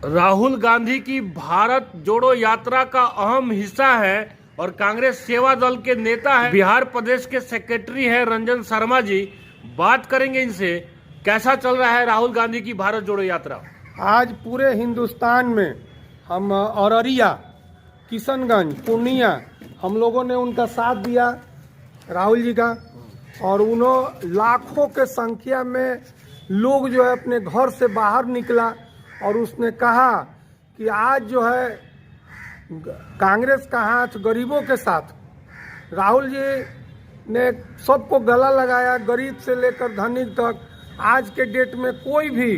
राहुल गांधी की भारत जोड़ो यात्रा का अहम हिस्सा है और कांग्रेस सेवा दल के नेता है, बिहार प्रदेश के सेक्रेटरी है रंजन शर्मा जी। बात करेंगे इनसे, कैसा चल रहा है राहुल गांधी की भारत जोड़ो यात्रा। आज पूरे हिंदुस्तान में हम औरैया, किशनगंज, पूर्णिया हम लोगों ने उनका साथ दिया राहुल जी का, और उन्होंने लाखों के संख्या में लोग जो है अपने घर से बाहर निकला और उसने कहा कि आज जो है कांग्रेस का हाथ गरीबों के साथ। राहुल जी ने सबको गला लगाया, गरीब से लेकर धनिक तक। आज के डेट में कोई भी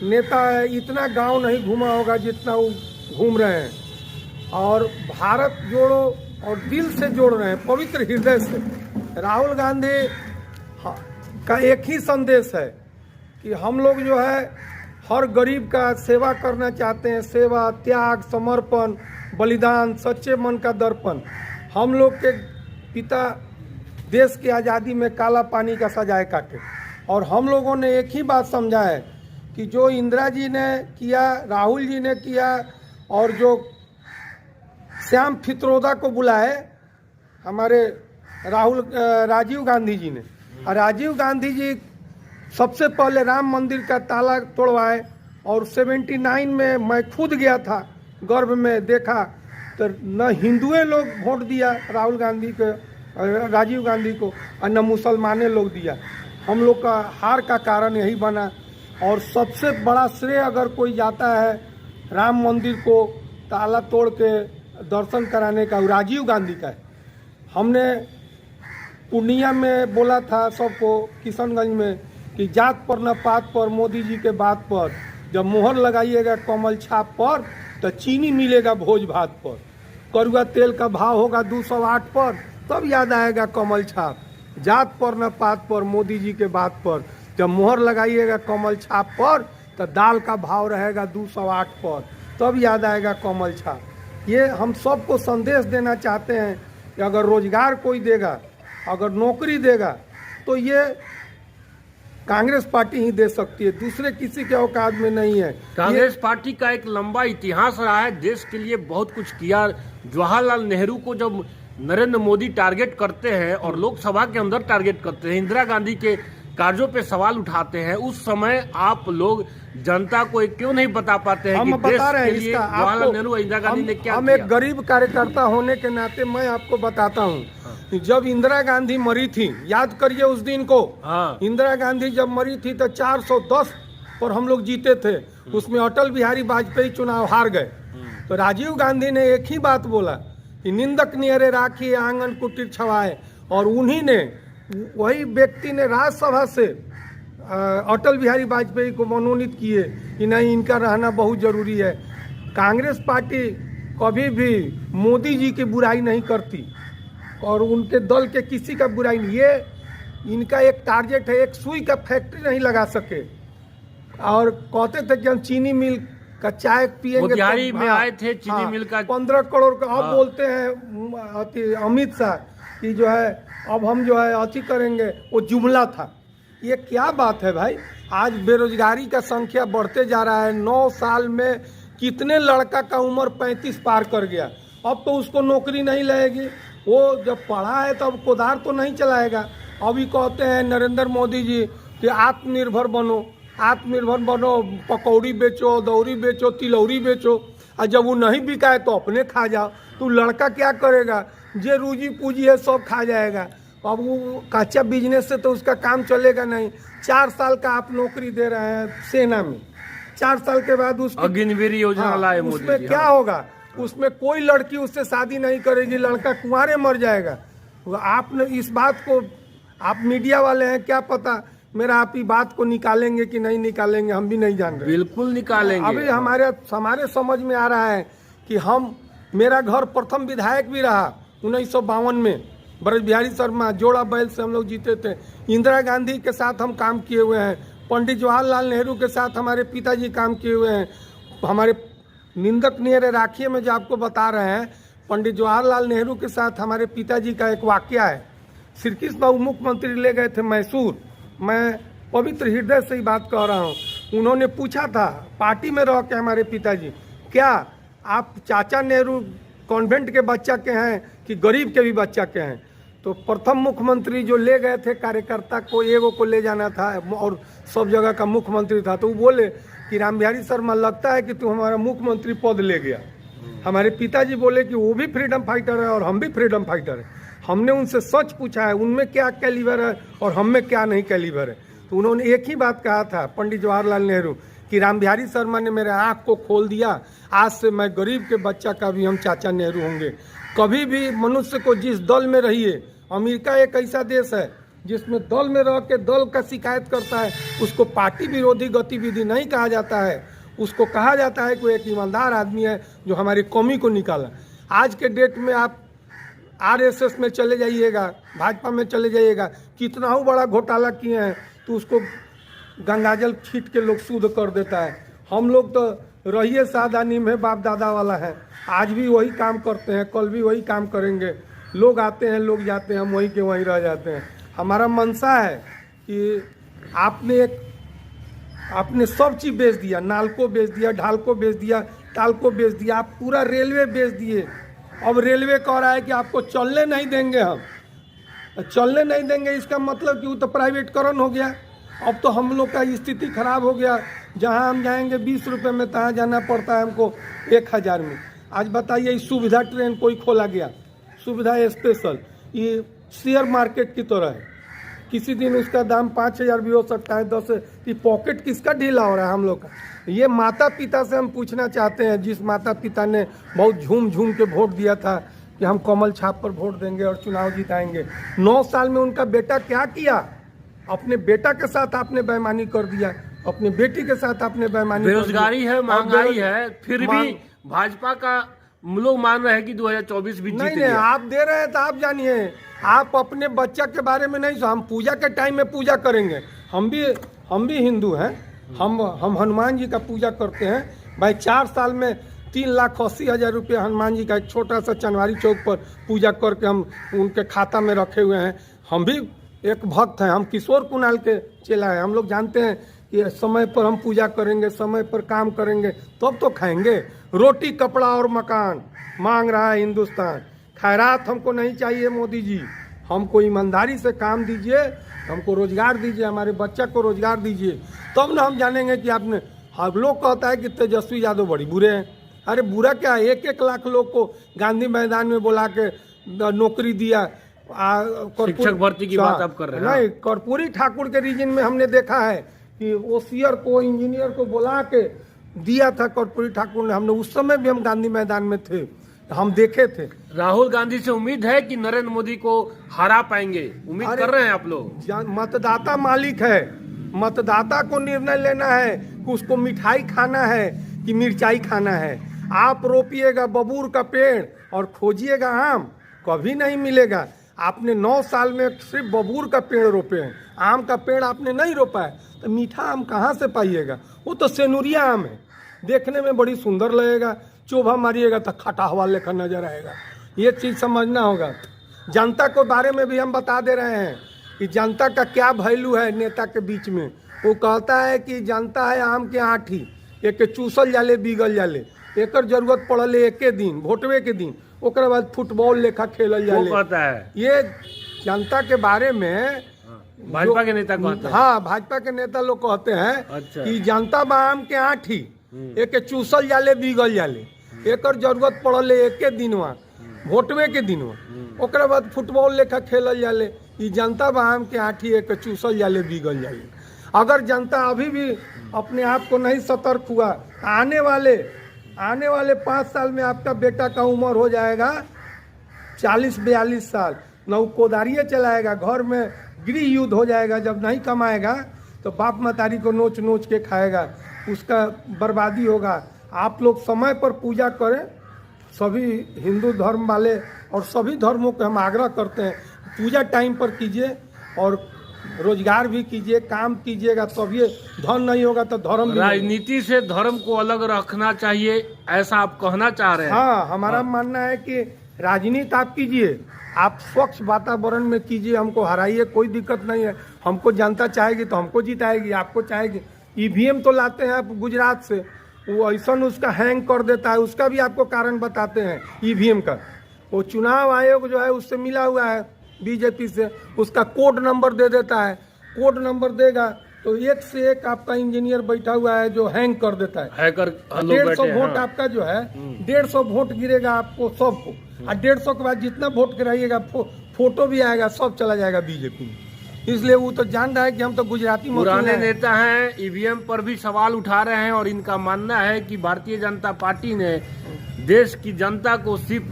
नेता इतना गांव नहीं घूमा होगा जितना वो घूम रहे हैं और भारत जोड़ो और दिल से जोड़ रहे हैं, पवित्र हृदय से। राहुल गांधी का एक ही संदेश है कि हम लोग जो है हर गरीब का सेवा करना चाहते हैं। सेवा, त्याग, समर्पण, बलिदान, सच्चे मन का दर्पण। हम लोग के पिता देश की आज़ादी में काला पानी का सजाए काटे, और हम लोगों ने एक ही बात समझा है कि जो इंदिरा जी ने किया, राहुल जी ने किया, और जो श्याम फित्रोदा को बुलाए हमारे राजीव गांधी जी ने, और राजीव गांधी जी सबसे पहले राम मंदिर का ताला तोड़वाए। और 79 में मैं खुद गया था, गर्भ में देखा तो न हिंदुए लोग वोट दिया राहुल गांधी को, राजीव गांधी को, और न मुसलमाने लोग दिया। हम लोग का हार का कारण यही बना। और सबसे बड़ा श्रेय अगर कोई जाता है राम मंदिर को ताला तोड़ के दर्शन कराने का, राजीव गांधी का है। हमने पूर्णिया में बोला था सबको, किशनगंज में, कि जात पर न पात पर, मोदी जी के बात पर जब मोहर लगाइएगा कमल छाप पर, तो चीनी मिलेगा भोज भात पर। कड़ुआ तेल का भाव होगा 208 पर, तब याद आएगा कमल छाप। जात पर न पात पर, मोदी जी के बात पर जब मोहर लगाइएगा कमल छाप पर, तो दाल का भाव रहेगा 208 पर, तब याद आएगा कमल छाप। ये हम सबको संदेश देना चाहते हैं कि अगर रोजगार कोई देगा, अगर नौकरी देगा, तो ये कांग्रेस पार्टी ही दे सकती है, दूसरे किसी के औकात में नहीं है। कांग्रेस पार्टी का एक लंबा इतिहास रहा है, देश के लिए बहुत कुछ किया। जवाहरलाल नेहरू को जब नरेंद्र मोदी टारगेट करते हैं और लोकसभा के अंदर टारगेट करते हैं, इंदिरा गांधी के कार्यों पे सवाल उठाते हैं, उस समय आप लोग जनता को क्यों नहीं बता पाते हैं? हम कि बता रहे हैं इसका जवाहरलाल नेहरू और इंदिरा गांधी ने क्या हम किया? एक गरीब कार्यकर्ता होने के नाते मैं आपको बताता हूँ। जब इंदिरा गांधी मरी थी, याद करिए उस दिन को। इंदिरा गांधी जब मरी थी तो 410 पर हम लोग जीते थे, उसमें अटल बिहारी वाजपेयी चुनाव हार गए। तो राजीव गांधी ने एक ही बात बोला कि निंदक नियरे राखिए आंगन कुटीर छवाए, और उन्हीं ने, वही व्यक्ति ने राज्यसभा से अटल बिहारी वाजपेयी को मनोनीत किए कि नहीं, इनका रहना बहुत जरूरी है। कांग्रेस पार्टी कभी भी मोदी जी की बुराई नहीं करती और उनके दल के किसी का बुराई नहीं। ये इनका एक टारगेट है, एक सुई का फैक्ट्री नहीं लगा सके। और कहते थे कि हम चीनी मिल का चाय पिएंगे, बिहारी में आए थे चीनी मिल का 15 करोड़ का। अब बोलते हैं अमित शाह कि जो है अब हम जो है अति करेंगे, वो जुमला था। ये क्या बात है भाई? आज बेरोजगारी का संख्या बढ़ते जा रहा है। 9 साल में कितने लड़का का उम्र 35 पार कर गया, अब तो उसको नौकरी नहीं लगेगी। वो जब पढ़ा है तब कोदार तो नहीं चलाएगा। अभी कहते हैं नरेंद्र मोदी जी कि आत्मनिर्भर बनो, आत्मनिर्भर बनो, पकौड़ी बेचो, दौरी बेचो, तिलौरी बेचो, और जब वो नहीं बिकाए तो अपने खा जाओ। तो लड़का क्या करेगा? जे रूजी पूंजी है सब खा जाएगा। अब वो कच्चा बिजनेस से तो उसका काम चलेगा नहीं। 4 साल का आप नौकरी दे रहे हैं सेना में, 4 साल के बाद उसको अग्निवीर योजना लाए मोदी जी। उसमें क्या होगा? उसमें कोई लड़की उससे शादी नहीं करेगी, लड़का कुंवारे मर जाएगा। आपने इस बात को, आप मीडिया वाले हैं, क्या पता मेरा आप ही बात को निकालेंगे कि नहीं निकालेंगे, हम भी नहीं जान रहे। बिल्कुल निकालेंगे। अभी हमारे समझ में आ रहा है कि मेरा घर प्रथम विधायक भी रहा 1952 में, ब्रज बिहारी शर्मा, जोड़ा बैल से हम लोग जीते थे। इंदिरा गांधी के साथ हम काम किए हुए हैं, पंडित जवाहरलाल नेहरू के साथ हमारे पिताजी काम किए हुए हैं। हमारे निंदक नियरे राखिए में जो आपको बता रहे हैं, पंडित जवाहरलाल नेहरू के साथ हमारे पिताजी का एक वाकया है। श्री कृष्ण बाबू मुख्यमंत्री ले गए थे मैसूर। मैं पवित्र हृदय से ही बात कह रहा हूँ। उन्होंने पूछा था पार्टी में रह के हमारे पिताजी, क्या आप चाचा नेहरू कॉन्वेंट के बच्चा के हैं कि गरीब के भी बच्चा के हैं? तो प्रथम मुख्यमंत्री जो ले गए थे कार्यकर्ता को, एगो को ले जाना था और सब जगह का मुख्यमंत्री था, तो वो बोले कि रामबिहारी शर्मा लगता है कि तू हमारा मुख्यमंत्री पद ले गया। हमारे पिताजी बोले कि वो भी फ्रीडम फाइटर है और हम भी फ्रीडम फाइटर है। हमने उनसे सच पूछा है उनमें क्या कैलिबर है और हम में क्या नहीं कैलिबर है। तो उन्होंने एक ही बात कहा था, पंडित जवाहरलाल नेहरू, कि रामबिहारी शर्मा ने मेरे आँख को खोल दिया, आज से मैं गरीब के बच्चा का भी हम चाचा नेहरू होंगे। कभी भी मनुष्य को जिस दल में रहिए, अमेरिका एक ऐसा देश है जिसमें दल में रह के दल का शिकायत करता है, उसको पार्टी विरोधी गतिविधि नहीं कहा जाता है, उसको कहा जाता है कि एक ईमानदार आदमी है जो हमारी कौमी को निकाला। आज के डेट में आप आरएसएस में चले जाइएगा, भाजपा में चले जाइएगा, कितना ही बड़ा घोटाला किए हैं तो उसको गंगाजल छीट के लोग शुद्ध कर देता है। हम लोग तो रहिए सादा नीम है, बाप दादा वाला है, आज भी वही काम करते हैं, कल भी वही काम करेंगे। लोग आते हैं, लोग जाते हैं, हम वहीं के वहीं रह जाते हैं। हमारा मनसा है कि आपने सब चीज़ बेच दिया, नालको बेच दिया, ढालको बेच दिया, टालको बेच दिया, आप पूरा रेलवे बेच दिए। अब रेलवे कह रहा है कि आपको चलने नहीं देंगे, हम चलने नहीं देंगे, इसका मतलब कि वो तो प्राइवेटकरण हो गया। अब तो हम लोग का स्थिति खराब हो गया, जहां हम जाएंगे 20 रुपये में, तहाँ जाना पड़ता है हमको 1000 में। आज बताइए, सुविधा ट्रेन कोई खोला गया, सुविधा स्पेशल, ये शेयर मार्केट की तरह है, किसी दिन उसका दाम 5000 भी हो सकता है, 10। ये पॉकेट किसका ढीला हो रहा है हम लोग का? ये माता पिता से हम पूछना चाहते हैं, जिस माता पिता ने बहुत झूम झूम के वोट दिया था कि हम कमल छाप पर वोट देंगे और चुनाव जिताएंगे, 9 साल में उनका बेटा क्या किया? अपने बेटा के साथ आपने बेईमानी कर दिया, अपने बेटी के साथ आपने बेईमानी, बेरोजगारी है, महंगाई है, फिर भी भाजपा का लोग मान रहे हैं कि 2024 भी जीत नहीं, आप दे रहे हैं तो आप जानिए, आप अपने बच्चा के बारे में नहीं। हम पूजा के टाइम में पूजा करेंगे, हम भी हिंदू हैं, हम हनुमान जी का पूजा करते हैं भाई। 4 साल में 3,80,000 रुपये हनुमान जी का एक छोटा सा चनवारी चौक पर पूजा करके हम उनके खाता में रखे हुए हैं। हम भी एक भक्त हैं, हम किशोर कुणाल के चेला हैं। हम लोग जानते हैं कि समय पर हम पूजा करेंगे, समय पर काम करेंगे, तब तो खाएंगे। रोटी कपड़ा और मकान मांग रहा है हिंदुस्तान। खैरात हमको नहीं चाहिए मोदी जी, हमको ईमानदारी से काम दीजिए, हमको रोजगार दीजिए, हमारे बच्चा को रोजगार दीजिए, तब ना हम जानेंगे कि आपने। हम लोग कहता है कि तेजस्वी यादव बड़ी बुरे हैं। अरे बुरा क्या है, 1-1 लाख लोग को गांधी मैदान में बुला के नौकरी दिया। शिक्षक भर्ती की बात आप कर रहे हैं? नहीं, कर्पूरी ठाकुर के रीजन में हमने देखा है कि ओसीयर को, इंजीनियर को बुला के दिया था कर्पूरी ठाकुर ने। हमने उस समय भी हम गांधी मैदान में थे, हम देखे थे। राहुल गांधी से उम्मीद है कि नरेंद्र मोदी को हरा पाएंगे, उम्मीद कर रहे हैं आप लोग? मतदाता मालिक है, मतदाता को निर्णय लेना है कि उसको मिठाई खाना है कि मिर्चाई खाना है। आप रोपिएगा बबूर का पेड़ और खोजिएगा आम, कभी नहीं मिलेगा। आपने 9 साल में सिर्फ बबूर का पेड़ रोपे हैं, आम का पेड़ आपने नहीं रोपा है, तो मीठा आम कहाँ से पाइएगा? वो तो सेनुरिया आम है, देखने में बड़ी सुंदर लगेगा, चोभा मारिएगा तो खटा हुआ लेखा नजर आएगा। ये चीज़ समझना होगा। जनता को बारे में भी हम बता दे रहे हैं कि जनता का क्या वैल्यू है नेता के बीच में। वो कहता है कि जनता है आम के आठी, एक चूसल जाले बिगल जाले, एकर जरूरत पड़ले एके दिन, वोटवे के दिन, ओकरे बाद फुटबॉल लेखा खेलल जाले। वो कहता है ये जनता के बारे में भाजपा के नेता कहते हैं। हाँ, भाजपा के नेता लोग कहते हैं अच्छा। कि जनता बा आम के आठी, एक चूसल जाले बिगल जाले, एकर जरूरत पड़ले एके दिनवा, वोटवे के दिनवा, ओकरे बाद फुटबॉल लेखा खेलल जाले। ई जनता बा आम के आठी, एक चूसल जाले बिगल जाले। अगर जनता अभी भी अपने आप को नहीं सतर्क हुआ, आने वाले 5 साल में आपका बेटा का उम्र हो जाएगा 40-42 साल, न वो कोदारिये चलाएगा, घर में गृह युद्ध हो जाएगा। जब नहीं कमाएगा तो बाप मतारी को नोच नोच के खाएगा, उसका बर्बादी होगा। आप लोग समय पर पूजा करें, सभी हिंदू धर्म वाले और सभी धर्मों को हम आग्रह करते हैं, पूजा टाइम पर कीजिए और रोजगार भी कीजिए, काम कीजिएगा, तभी धन नहीं होगा तो धर्म भी। राजनीति से धर्म को अलग रखना चाहिए, ऐसा आप कहना चाह रहे हैं? हाँ, हमारा मानना है कि राजनीति आप कीजिए, आप स्वच्छ वातावरण में कीजिए, हमको हराइए, कोई दिक्कत नहीं है। हमको जनता चाहेगी तो हमको जिताएगी, आपको चाहेगी ईवीएम तो लाते हैं आप गुजरात से, वो ऐसा उसका हैंग कर देता है, उसका भी आपको कारण बताते हैं ईवीएम का। वो चुनाव आयोग जो है उससे मिला हुआ है बीजेपी से, उसका कोड नंबर दे देता है, कोड नंबर देगा तो एक से एक आपका इंजीनियर बैठा हुआ है जो हैंग कर देता है। हैकर 150 वोट आपका जो है 150 वोट गिरेगा आपको सबको, और 150 के बाद जितना वोट गिराइएगा फोटो भी आएगा, सब चला जाएगा बीजेपी में। इसलिए वो तो जान रहा है कि हम तो गुजराती पुराने नेता हैं, ईवीएम पर भी सवाल उठा रहे हैं और इनका मानना है कि भारतीय जनता पार्टी ने देश की जनता को सिर्फ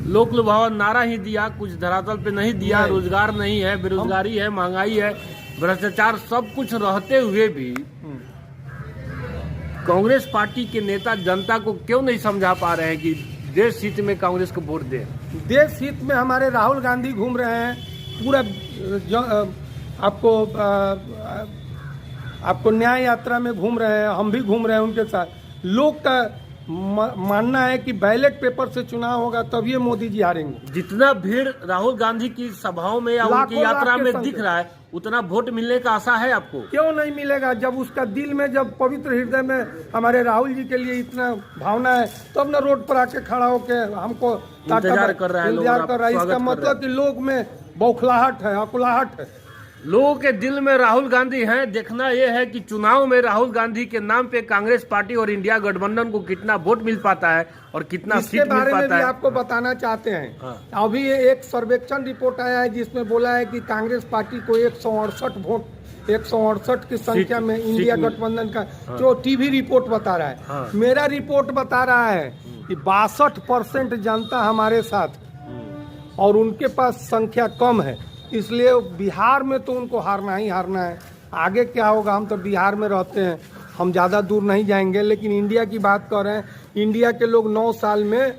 लोक लुभावन नारा ही दिया, कुछ धरातल पे नहीं दिया। रोजगार नहीं है, बेरोजगारी है, महंगाई है, भ्रष्टाचार सब कुछ रहते हुए भी कांग्रेस पार्टी के नेता जनता को क्यों नहीं समझा पा रहे हैं कि देश हित में कांग्रेस को वोट दें। देश हित में हमारे राहुल गांधी घूम रहे हैं, पूरा आपको न्याय यात्रा में घूम रहे हैं, हम भी घूम रहे हैं उनके साथ। लोग का मानना है कि बैलेट पेपर से चुनाव होगा तभी मोदी जी हारेंगे। जितना भीड़ राहुल गांधी की सभाओं में या उनकी यात्रा में दिख रहा है, उतना वोट मिलने का आशा है आपको? क्यों नहीं मिलेगा? जब उसका दिल में, जब पवित्र हृदय में हमारे राहुल जी के लिए इतना भावना है, तब तो न रोड पर आके खड़ा होके हमको इंतजार कर रहा है। इसका मतलब कि लोग में बौखलाहट है, अकुलाहट है। लोगों के दिल में राहुल गांधी हैं। देखना यह है कि चुनाव में राहुल गांधी के नाम पे कांग्रेस पार्टी और इंडिया गठबंधन को कितना वोट मिल पाता है और कितना सीट मिल पाता है। इसके बारे में भी आपको बताना चाहते हैं। हाँ। अभी एक सर्वेक्षण रिपोर्ट आया है जिसमें बोला है कि कांग्रेस पार्टी को 168 वोट, 168 की संख्या में इंडिया गठबंधन का, जो टीवी रिपोर्ट बता रहा है। हाँ। मेरा रिपोर्ट बता रहा है कि 62% जनता हमारे साथ और उनके पास संख्या कम है, इसलिए बिहार में तो उनको हारना ही हारना है। आगे क्या होगा, हम तो बिहार में रहते हैं, हम ज़्यादा दूर नहीं जाएंगे। लेकिन इंडिया की बात कर रहे हैं, इंडिया के लोग 9 साल में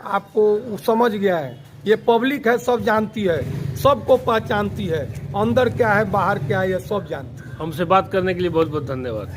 आपको समझ गया है, ये पब्लिक है, सब जानती है, सबको पहचानती है, अंदर क्या है बाहर क्या है ये सब जानती है। हमसे बात करने के लिए बहुत बहुत धन्यवाद।